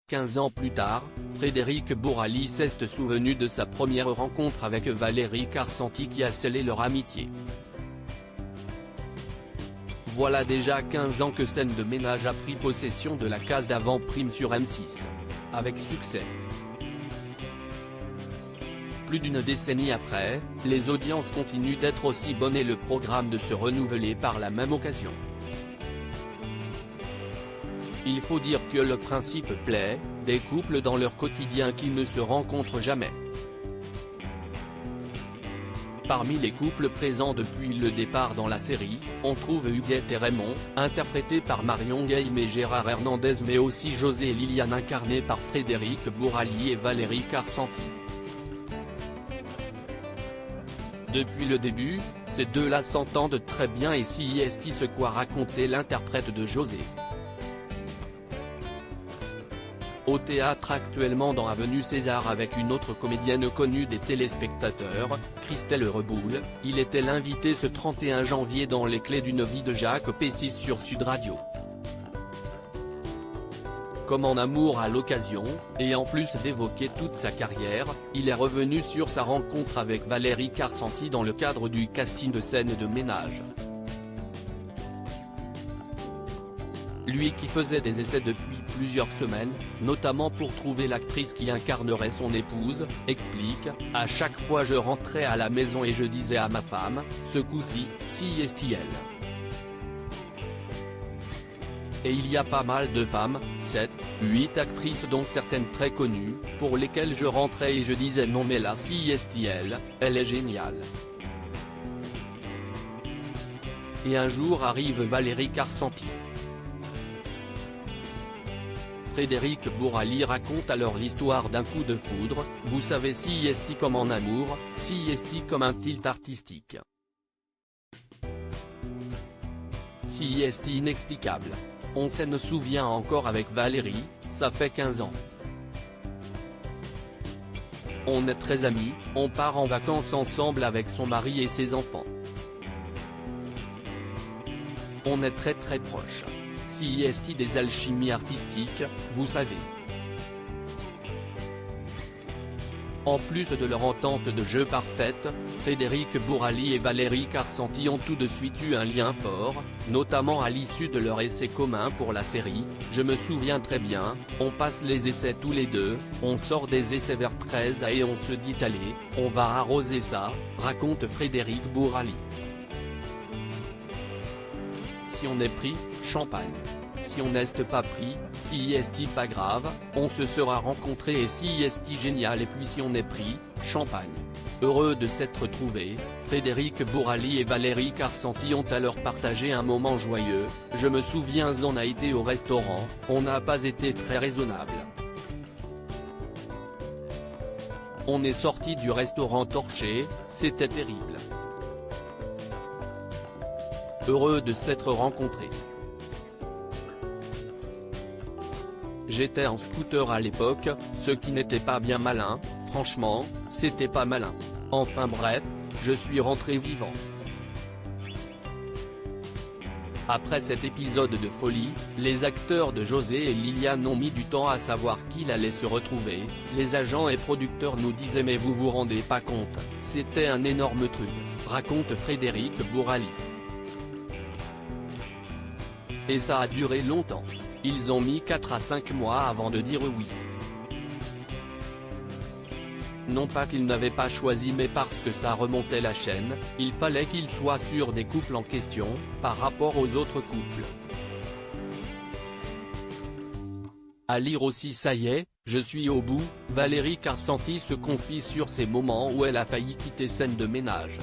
15 ans plus tard, Frédéric Bourali s'est souvenu de sa première rencontre avec Valérie Carcenti qui a scellé leur amitié. Voilà déjà 15 ans que Scène de ménage a pris possession de la case d'avant-prime sur M6. Avec succès. Plus d'une décennie après, les audiences continuent d'être aussi bonnes et le programme de se renouveler par la même occasion. Il faut dire que le principe plaît, des couples dans leur quotidien qui ne se rencontrent jamais. Parmi les couples présents depuis le départ dans la série, on trouve Huguette et Raymond, interprétés par Marion Guilhem et Gérard Hernandez, mais aussi José et Liliane incarnés par Frédéric Bourali et Valérie Carcenti. Depuis le début, ces deux-là s'entendent très bien et si est ce quoi raconter l'interprète de José. Au théâtre actuellement dans Avenue César avec une autre comédienne connue des téléspectateurs, Christelle Reboul, il était l'invité ce 31 janvier dans Les Clés d'une vie de Jacques Pessis sur Sud Radio. Comme en amour à l'occasion, et en plus d'évoquer toute sa carrière, il est revenu sur sa rencontre avec Valérie Carcenti dans le cadre du casting de Scène de ménage. Lui qui faisait des essais depuis plusieurs semaines, notamment pour trouver l'actrice qui incarnerait son épouse, explique « À chaque fois je rentrais à la maison et je disais à ma femme, ce coup-ci, si est-il ». Et il y a pas mal de femmes, 7, 8 actrices dont certaines très connues, pour lesquelles je rentrais et je disais non mais là si est-il, elle est géniale. Et un jour arrive Valérie Carcenti. Frédéric Bourali raconte alors l'histoire d'un coup de foudre, vous savez si est-il comme en amour, si est-il comme un tilt artistique. Si est-il inexplicable. On s'en souvient encore avec Valérie, ça fait 15 ans. On est très amis, on part en vacances ensemble avec son mari et ses enfants. On est très proches. Si est-il des alchimies artistiques, vous savez. En plus de leur entente de jeu parfaite, Frédéric Bourali et Valérie Carcenti ont tout de suite eu un lien fort, notamment à l'issue de leur essai commun pour la série. Je me souviens très bien, on passe les essais tous les deux, on sort des essais vers 13h et on se dit allez, on va arroser ça, raconte Frédéric Bourali. Si on est pris, champagne. Si on n'est pas pris, si est pas grave, on se sera rencontrés et si est génial et puis si on est pris, champagne. Heureux de s'être retrouvés, Frédéric Bourali et Valérie Carcenti ont alors partagé un moment joyeux. Je me souviens on a été au restaurant, on n'a pas été très raisonnable. On est sorti du restaurant torché, c'était terrible. Heureux de s'être rencontrés. J'étais en scooter à l'époque, ce qui n'était pas bien malin, franchement, c'était pas malin. Enfin bref, je suis rentré vivant. Après cet épisode de folie, les acteurs de José et Liliane ont mis du temps à savoir qu'il allait se retrouver, les agents et producteurs nous disaient mais vous vous rendez pas compte, c'était un énorme truc, raconte Frédéric Bourali. Et ça a duré longtemps. Ils ont mis 4 à 5 mois avant de dire oui. Non pas qu'ils n'avaient pas choisi mais parce que ça remontait la chaîne, il fallait qu'ils soient sûrs des couples en question, par rapport aux autres couples. À lire aussi ça y est, je suis au bout, Valérie Carcenti se confie sur ces moments où elle a failli quitter Scène de ménage.